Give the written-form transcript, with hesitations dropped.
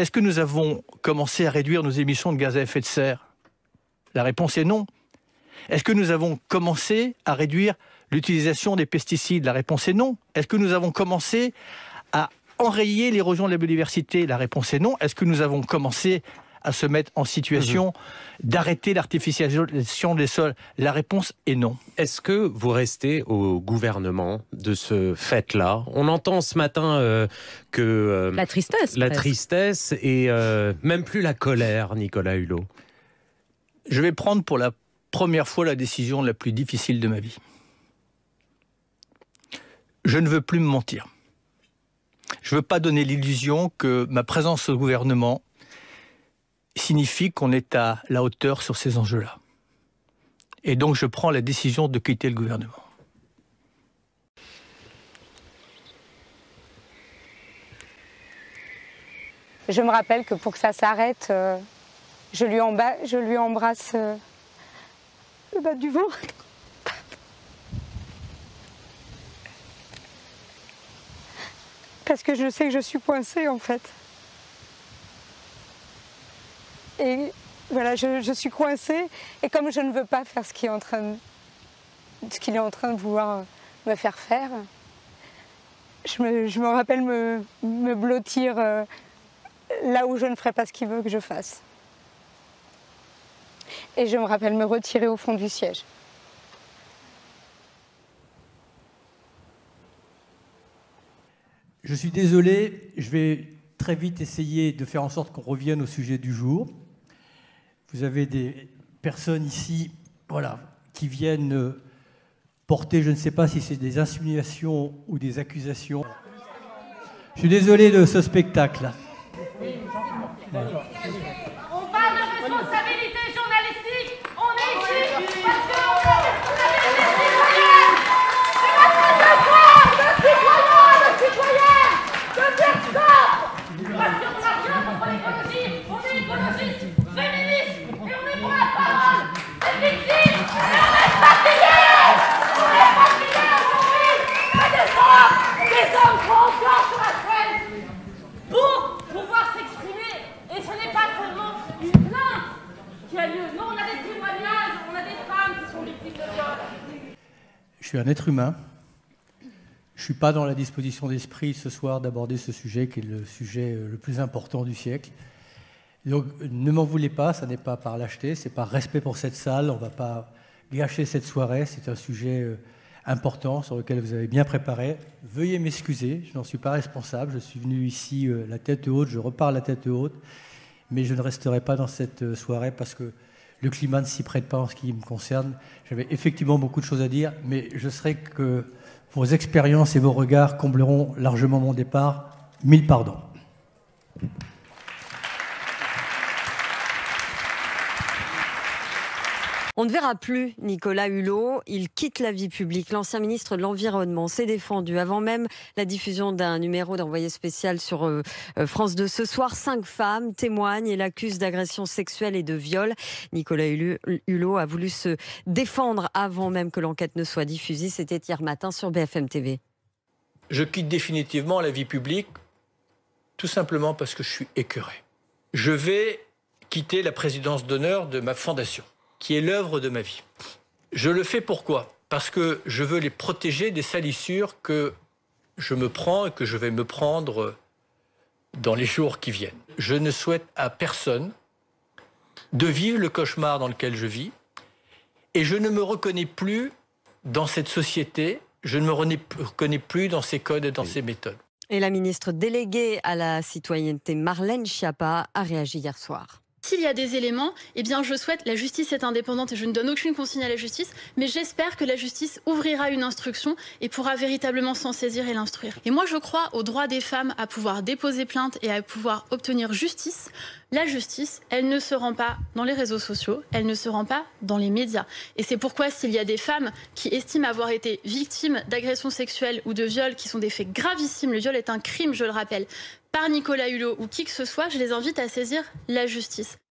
est-ce que nous avons commencé à réduire nos émissions de gaz à effet de serre? La réponse est non. Est-ce que nous avons commencé à réduire l'utilisation des pesticides? La réponse est non. Est-ce que nous avons commencé à enrayer l'érosion de la biodiversité? La réponse est non. Est-ce que nous avons commencé à se mettre en situation d'arrêter l'artificialisation des sols? La réponse est non. Est-ce que vous restez au gouvernement de ce fait-là? On entend ce matin que... la tristesse. La tristesse et même plus la colère, Nicolas Hulot. Je vais prendre pour la première fois la décision la plus difficile de ma vie. Je ne veux plus me mentir. Je ne veux pas donner l'illusion que ma présence au gouvernement signifie qu'on est à la hauteur sur ces enjeux-là. Et donc je prends la décision de quitter le gouvernement. Je me rappelle que pour que ça s'arrête, je lui embrasse le bas du ventre. Parce que je sais que je suis coincée en fait. Et voilà, je suis coincée. Et comme je ne veux pas faire ce qu'il est en train de vouloir me faire faire, je me rappelle me blottir là où je ne ferai pas ce qu'il veut que je fasse. Et je me rappelle me retirer au fond du siège. Je suis désolé, je vais très vite essayer de faire en sorte qu'on revienne au sujet du jour. Vous avez des personnes ici, voilà, qui viennent porter, je ne sais pas si c'est des insinuations ou des accusations. Je suis désolé de ce spectacle. Voilà. On parle de responsabilité journalistique, on est ici parce qu'on a la responsabilité citoyenne. C'est notre devoir de citoyen, de dire stop. Parce qu'on a rien contre l'écologie, on est écologiste, féministe, et on est pour la parole des victimes, et on n'est pas payés. On n'est pas payés aujourd'hui, mais des hommes sont encore sur la scène pour pouvoir s'exprimer. Et ce n'est pas seulement une plainte qui a lieu. Non, on a des témoignages, on a des femmes qui sont victimes de viol. Je suis un être humain. Je ne suis pas dans la disposition d'esprit ce soir d'aborder ce sujet qui est le sujet le plus important du siècle. Donc ne m'en voulez pas, ça n'est pas par lâcheté, c'est par respect pour cette salle. On ne va pas gâcher cette soirée, c'est un sujet important sur lequel vous avez bien préparé. Veuillez m'excuser, je n'en suis pas responsable. Je suis venu ici la tête haute, je repars la tête haute, mais je ne resterai pas dans cette soirée parce que le climat ne s'y prête pas en ce qui me concerne. J'avais effectivement beaucoup de choses à dire, mais je sais que vos expériences et vos regards combleront largement mon départ. Mille pardons. On ne verra plus Nicolas Hulot. Il quitte la vie publique. L'ancien ministre de l'Environnement s'est défendu avant même la diffusion d'un numéro d'envoyé spécial sur France 2 ce soir. 5 femmes témoignent et l'accusent d'agression sexuelle et de viol. Nicolas Hulot a voulu se défendre avant même que l'enquête ne soit diffusée. C'était hier matin sur BFM TV. Je quitte définitivement la vie publique tout simplement parce que je suis écœuré. Je vais quitter la présidence d'honneur de ma fondation, qui est l'œuvre de ma vie. Je le fais pourquoi? Parce que je veux les protéger des salissures que je me prends et que je vais me prendre dans les jours qui viennent. Je ne souhaite à personne de vivre le cauchemar dans lequel je vis et je ne me reconnais plus dans cette société, je ne me reconnais plus dans ses codes et dans ses méthodes. Et la ministre déléguée à la citoyenneté, Marlène Schiappa, a réagi hier soir. S'il y a des éléments, eh bien je souhaite, la justice est indépendante et je ne donne aucune consigne à la justice, mais j'espère que la justice ouvrira une instruction et pourra véritablement s'en saisir et l'instruire. Et moi je crois au droit des femmes à pouvoir déposer plainte et à pouvoir obtenir justice. La justice, elle ne se rend pas dans les réseaux sociaux, elle ne se rend pas dans les médias. Et c'est pourquoi s'il y a des femmes qui estiment avoir été victimes d'agressions sexuelles ou de viols qui sont des faits gravissimes, le viol est un crime, je le rappelle, par Nicolas Hulot ou qui que ce soit, je les invite à saisir la justice.